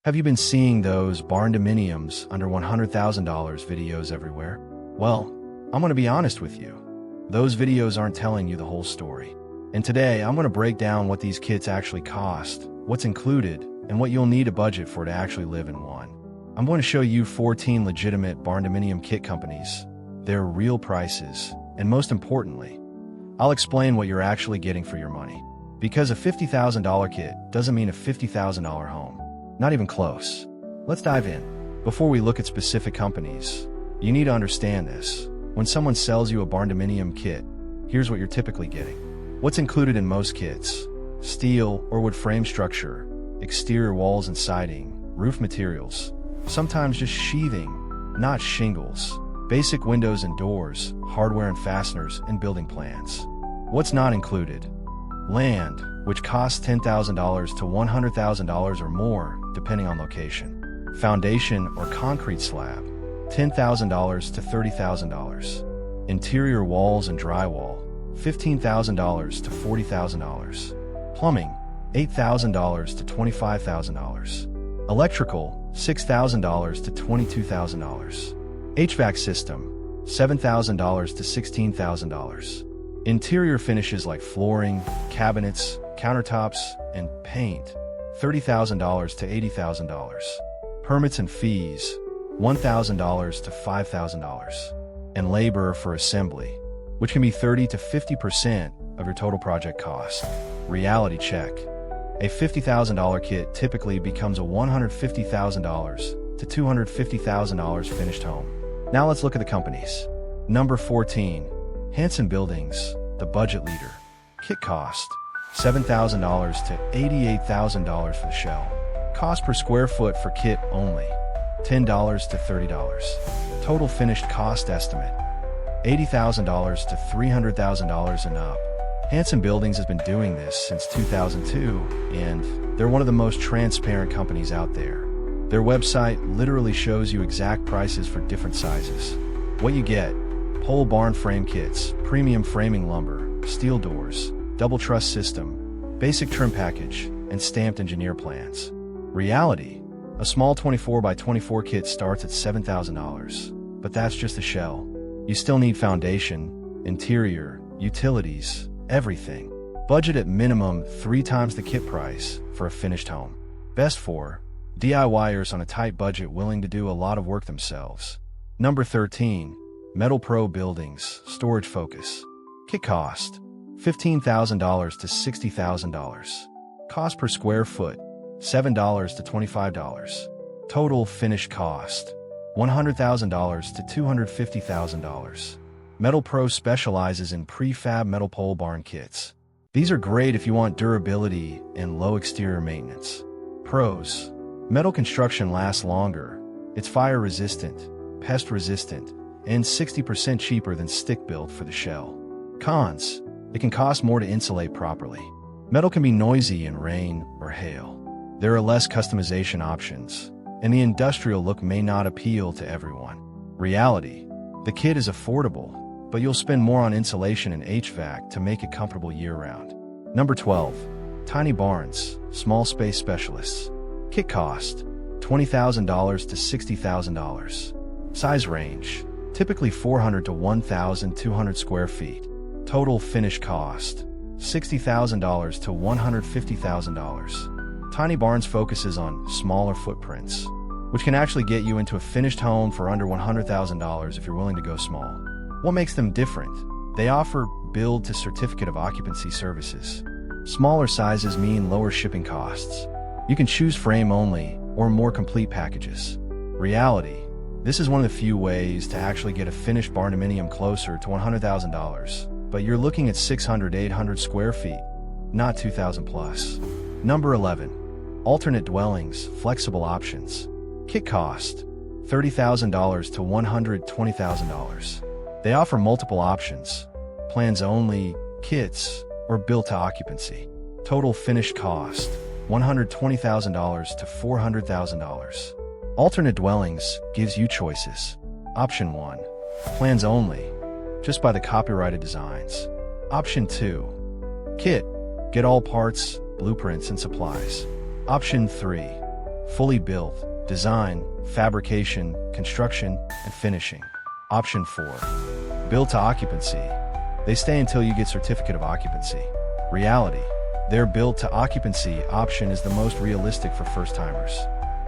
Have you been seeing those barndominiums under $100,000 videos everywhere? Well, I'm going to be honest with you. Those videos aren't telling you the whole story. And today, I'm going to break down what these kits actually cost, what's included, and what you'll need a budget for to actually live in one. I'm going to show you 14 legitimate barndominium kit companies, their real prices, and most importantly, I'll explain what you're actually getting for your money. Because a $50,000 kit doesn't mean a $50,000 home. Not even close. Let's dive in. Before we look at specific companies, you need to understand this. When someone sells you a barndominium kit, here's what you're typically getting. What's included in most kits: steel or wood frame structure, exterior walls and siding, roof materials, sometimes just sheathing, not shingles, basic windows and doors, hardware and fasteners, and building plans. What's not included? Land, which costs $10,000 to $100,000 or more, depending on location. Foundation or concrete slab, $10,000 to $30,000. Interior walls and drywall, $15,000 to $40,000. Plumbing, $8,000 to $25,000. Electrical, $6,000 to $22,000. HVAC system, $7,000 to $16,000. Interior finishes like flooring, cabinets, countertops, and paint, $30,000 to $80,000. Permits and fees, $1,000 to $5,000. And labor for assembly, which can be 30 to 50% of your total project cost. Reality check. A $50,000 kit typically becomes a $150,000 to $250,000 finished home. Now let's look at the companies. Number 14. Hanson Buildings, the budget leader. Kit cost, $7,000 to $88,000 for the shell. Cost per square foot for kit only, $10 to $30. Total finished cost estimate, $80,000 to $300,000 and up. Hanson Buildings has been doing this since 2002, and they're one of the most transparent companies out there. Their website literally shows you exact prices for different sizes. What you get: pole barn frame kits, premium framing lumber, steel doors, double truss system, basic trim package, and stamped engineer plans. Reality: a small 24 by 24 kit starts at $7,000, but that's just the shell. You still need foundation, interior, utilities, everything. Budget at minimum 3 times the kit price for a finished home. Best for DIYers on a tight budget willing to do a lot of work themselves. Number 13. Metal Pro Buildings, Storage Focus. Kit cost, $15,000 to $60,000. Cost per square foot, $7 to $25. Total finished cost, $100,000 to $250,000. Metal Pro specializes in prefab metal pole barn kits. These are great if you want durability and low exterior maintenance. Pros: metal construction lasts longer, it's fire resistant, pest resistant, and 60% cheaper than stick-built for the shell. Cons: it can cost more to insulate properly. Metal can be noisy in rain or hail. There are less customization options, and the industrial look may not appeal to everyone. Reality: the kit is affordable, but you'll spend more on insulation and HVAC to make it comfortable year-round. Number 12. Tiny Barns, Small Space Specialists. Kit cost, $20,000 to $60,000. Size range, typically 400 to 1,200 square feet. Total finished cost, $60,000 to $150,000. Tiny Barns focuses on smaller footprints, which can actually get you into a finished home for under $100,000 if you're willing to go small. What makes them different? They offer build to certificate of occupancy services. Smaller sizes mean lower shipping costs. You can choose frame only or more complete packages. Reality: this is one of the few ways to actually get a finished barndominium closer to $100,000, but you're looking at 600 to 800 square feet, not 2,000 plus. Number 11. Alternate Dwellings, Flexible Options. Kit cost, $30,000 to $120,000. They offer multiple options: plans only, kits, or built to occupancy. Total finished cost, $120,000 to $400,000. Alternate Dwellings gives you choices. Option 1. Plans only, just by the copyrighted designs. Option 2. Kit, get all parts, blueprints, and supplies. Option 3. fully built, design, fabrication, construction, and finishing. Option 4. Built to occupancy. They stay until you get certificate of occupancy. Reality. Their built to occupancy option is the most realistic for first-timers.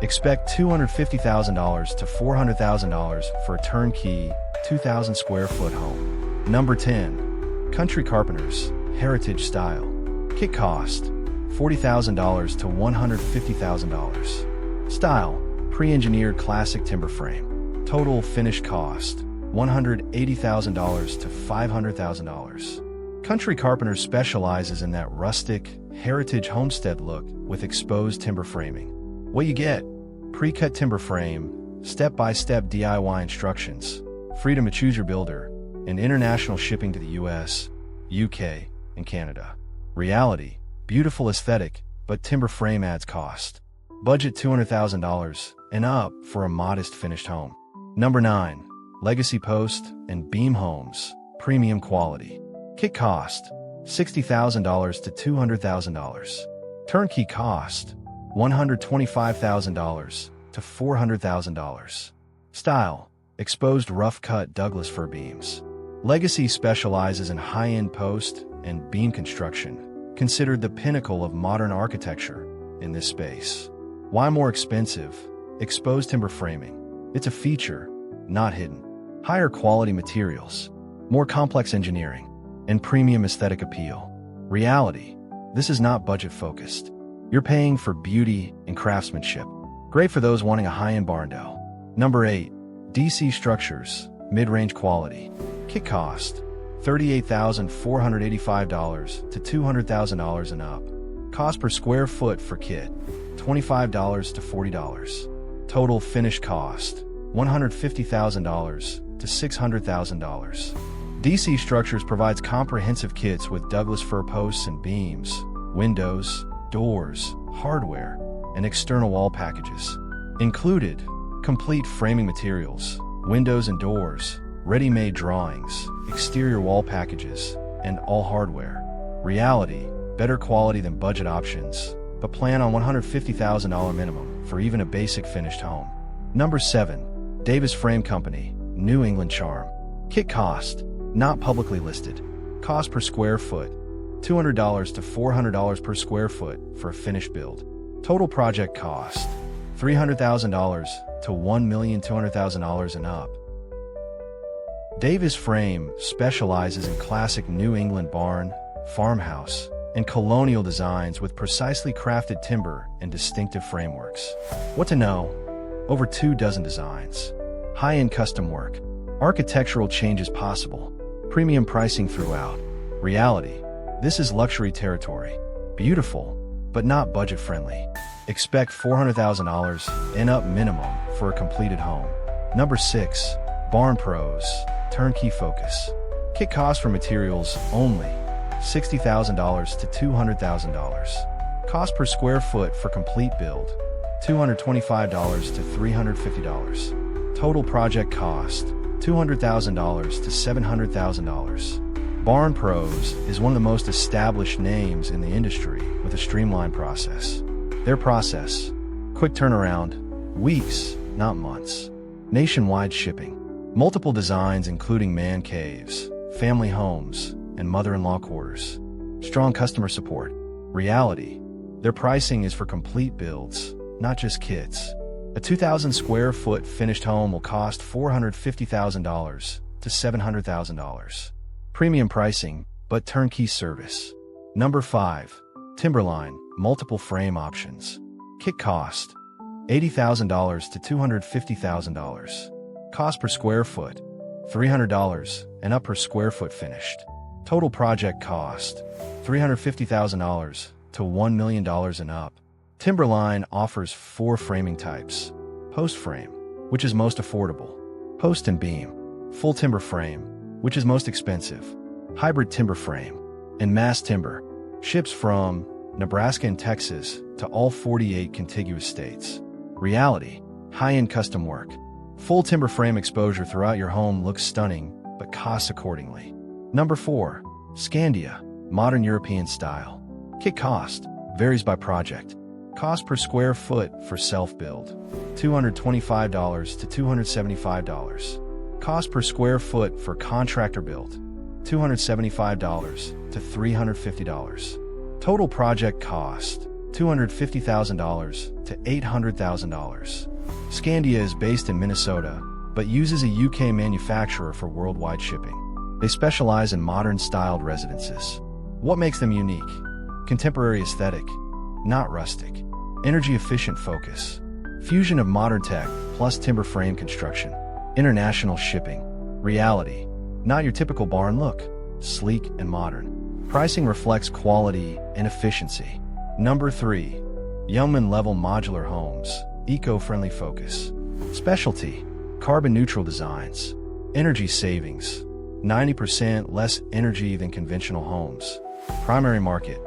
Expect $250,000 to $400,000 for a turnkey, 2,000 square foot home. Number 10. Country Carpenters, Heritage Style. Kit cost, $40,000 to $150,000. Style, pre-engineered classic timber frame. Total finished cost, $180,000 to $500,000. Country Carpenters specializes in that rustic, heritage homestead look with exposed timber framing. What you get: pre-cut timber frame, step-by-step DIY instructions, freedom to choose your builder, and international shipping to the US, UK, and Canada. Reality: beautiful aesthetic, but timber frame adds cost. Budget $200,000 and up for a modest finished home. Number 9. Legacy Post and Beam Homes, premium quality. Kit cost, $60,000 to $200,000. Turnkey cost, $125,000 to $400,000. Style, exposed rough-cut Douglas fir beams. Legacy specializes in high-end post and beam construction, considered the pinnacle of modern architecture in this space. Why more expensive? Exposed timber framing. It's a feature, not hidden. Higher quality materials, more complex engineering, and premium aesthetic appeal. Reality: this is not budget-focused. You're paying for beauty and craftsmanship. Great for those wanting a high-end barndo. Number 8. DC Structures, mid-range quality. Kit cost, $38,485 to $200,000 and up. Cost per square foot for kit, $25 to $40. Total finished cost, $150,000 to $600,000. DC Structures provides comprehensive kits with Douglas fir posts and beams, windows, doors, hardware, and external wall packages. Included: complete framing materials, windows and doors, ready-made drawings, exterior wall packages, and all hardware. Reality: better quality than budget options, but plan on $150,000 minimum for even a basic finished home. Number 7. Davis Frame Company, New England Charm. Kit cost, not publicly listed. Cost per square foot, $200 to $400 per square foot for a finished build. Total project cost, $300,000 to $1,200,000 and up. Davis Frame specializes in classic New England barn, farmhouse, and colonial designs with precisely crafted timber and distinctive frameworks. What to know? Over 24 designs. High-end custom work. Architectural changes possible. Premium pricing throughout. Reality: this is luxury territory. Beautiful, but not budget-friendly. Expect $400,000 and up minimum for a completed home. Number 6. Barn Pros, Turnkey Focus. Kit cost for materials only, $60,000 to $200,000. Cost per square foot for complete build, $225 to $350. Total project cost, $200,000 to $700,000. Barn Pros is one of the most established names in the industry with a streamlined process. Their process: quick turnaround, weeks, not months. Nationwide shipping. Multiple designs including man caves, family homes, and mother-in-law quarters. Strong customer support. Reality: their pricing is for complete builds, not just kits. A 2,000 square foot finished home will cost $450,000 to $700,000. Premium pricing, but turnkey service. Number 5. Timberline, multiple frame options. Kit cost, $80,000 to $250,000. Cost per square foot, $300 and up per square foot finished. Total project cost, $350,000 to $1 million and up. Timberline offers 4 framing types: post frame, which is most affordable; post and beam; full timber frame, which is most expensive; hybrid timber frame; and mass timber. Ships from Nebraska and Texas to all 48 contiguous states. Reality: high-end custom work. Full timber frame exposure throughout your home looks stunning, but costs accordingly. Number 4. Scandia, modern European style. Kit cost varies by project. Cost per square foot for self-build, $225 to $275. Cost per square foot for contractor build, $275 to $350. Total project cost, $250,000 to $800,000. Scandia is based in Minnesota, but uses a UK manufacturer for worldwide shipping. They specialize in modern-styled residences. What makes them unique? Contemporary aesthetic, not rustic. Energy-efficient focus. Fusion of modern tech plus timber frame construction. International shipping. Reality. Not your typical barn look. Sleek and modern. Pricing reflects quality and efficiency. Number 3. Yeoman Level Modular Homes. Eco-friendly focus. Specialty. Carbon-neutral designs. Energy savings. 90% less energy than conventional homes. Primary market.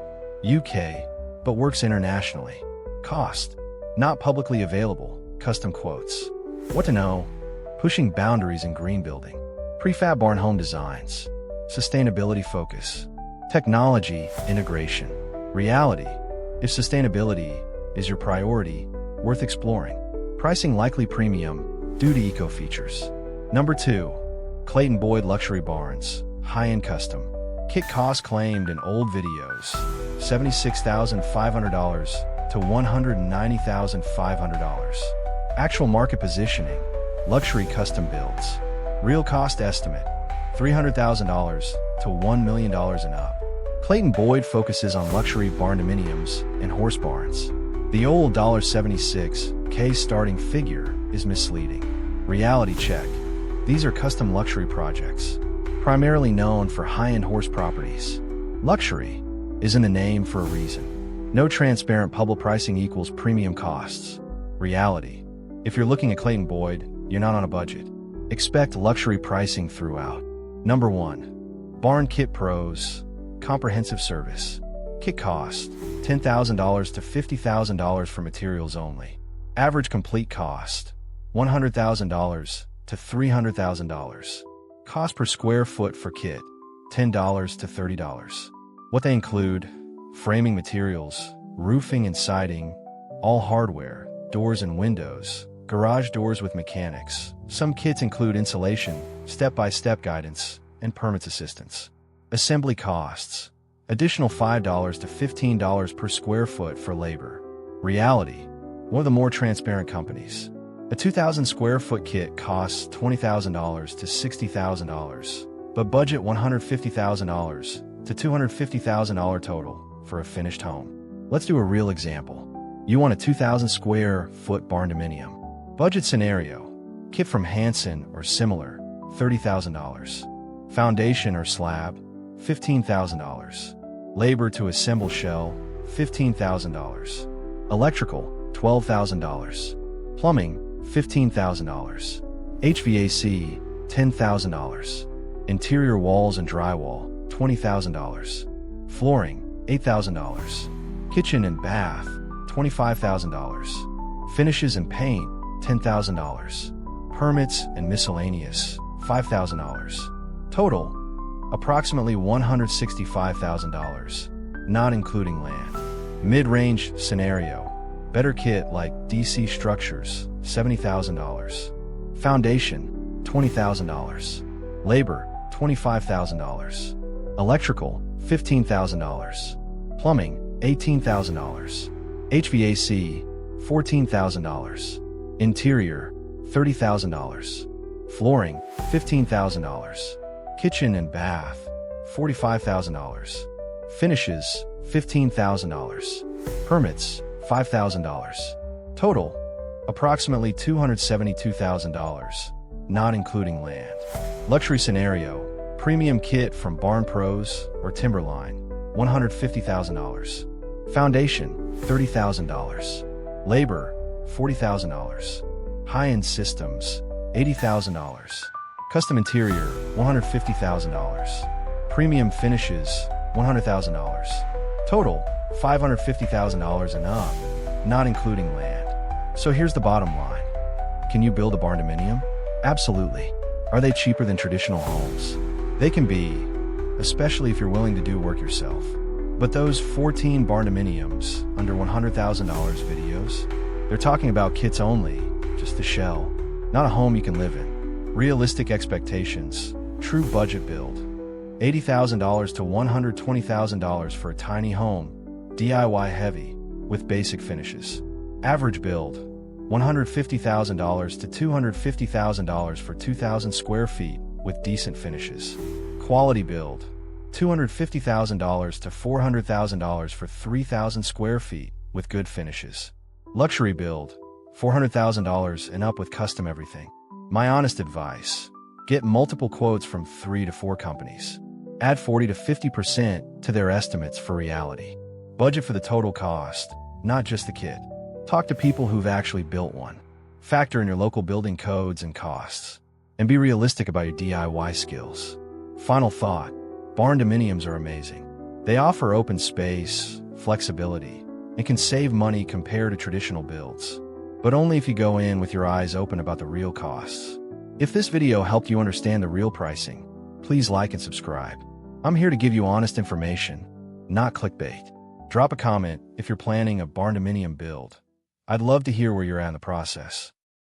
UK, but works internationally. Cost. Not publicly available. Custom quotes. What to know? Pushing boundaries in green building. Prefab barn home designs. Sustainability focus. Technology integration. Reality. If sustainability is your priority, worth exploring. Pricing likely premium due to eco features. Number 2. Clayton Boyd Luxury Barns. High-end custom. Kit cost claimed in old videos, $76,500 to $190,500. Actual market positioning, luxury custom builds. Real cost estimate, $300,000 to $1 million and up. Clayton Boyd focuses on luxury barndominiums and horse barns. The old $76K starting figure is misleading. Reality check. These are custom luxury projects, primarily known for high-end horse properties. Luxury is in the name for a reason. No transparent public pricing equals premium costs. Reality. If you're looking at Clayton Boyd, you're not on a budget. Expect luxury pricing throughout. Number 1. Barn Kit Pros. Comprehensive service. Kit cost, $10,000 to $50,000 for materials only. Average complete cost, $100,000 to $300,000. Cost per square foot for kit, $10 to $30. What they include: framing materials, roofing and siding, all hardware, doors and windows, garage doors with mechanics. Some kits include insulation, step-by-step guidance, and permits assistance. Assembly costs, additional $5 to $15 per square foot for labor. Reality, one of the more transparent companies. A 2,000 square foot kit costs $20,000 to $60,000, but budget $150,000 to $250,000 total for a finished home. Let's do a real example. You want a 2,000 square foot barndominium. Budget scenario: kit from Hanson or similar, $30,000. Foundation or slab, $15,000. Labor to assemble shell, $15,000. Electrical, $12,000. Plumbing, $15,000. HVAC, $10,000. Interior walls and drywall, $20,000. Flooring, $8,000. Kitchen and bath, $25,000. Finishes and paint, $10,000. Permits and miscellaneous, $5,000. Total, approximately $165,000, not including land. Mid-range scenario: better kit like DC Structures, $70,000. Foundation, $20,000. Labor, $25,000. Electrical, $15,000. Plumbing, $18,000. HVAC, $14,000. Interior, $30,000. Flooring, $15,000. Kitchen and bath, $45,000. Finishes, $15,000. Permits, $5,000. Total, approximately $272,000, not including land. Luxury scenario: premium kit from Barn Pros or Timberline, $150,000. Foundation, $30,000. Labor, $40,000. High-end systems, $80,000. Custom interior, $150,000. Premium finishes, $100,000. Total, $550,000 and up, not including land. So here's the bottom line. Can you build a barndominium? Absolutely. Are they cheaper than traditional homes? They can be, especially if you're willing to do work yourself. But those 14 barndominiums under $100,000 videos, they're talking about kits only, just a shell, not a home you can live in. Realistic expectations, true budget build. $80,000 to $120,000 for a tiny home, DIY heavy, with basic finishes. Average build, $150,000 to $250,000 for 2,000 square feet with decent finishes. Quality build, $250,000 to $400,000 for 3,000 square feet with good finishes. Luxury build, $400,000 and up with custom everything. My honest advice, get multiple quotes from 3 to 4 companies. Add 40 to 50% to their estimates for reality. Budget for the total cost, not just the kit. Talk to people who've actually built one. Factor in your local building codes and costs. And be realistic about your DIY skills. Final thought, barndominiums are amazing. They offer open space, flexibility, and can save money compared to traditional builds. But only if you go in with your eyes open about the real costs. If this video helped you understand the real pricing, please like and subscribe. I'm here to give you honest information, not clickbait. Drop a comment if you're planning a barndominium build. I'd love to hear where you're at in the process.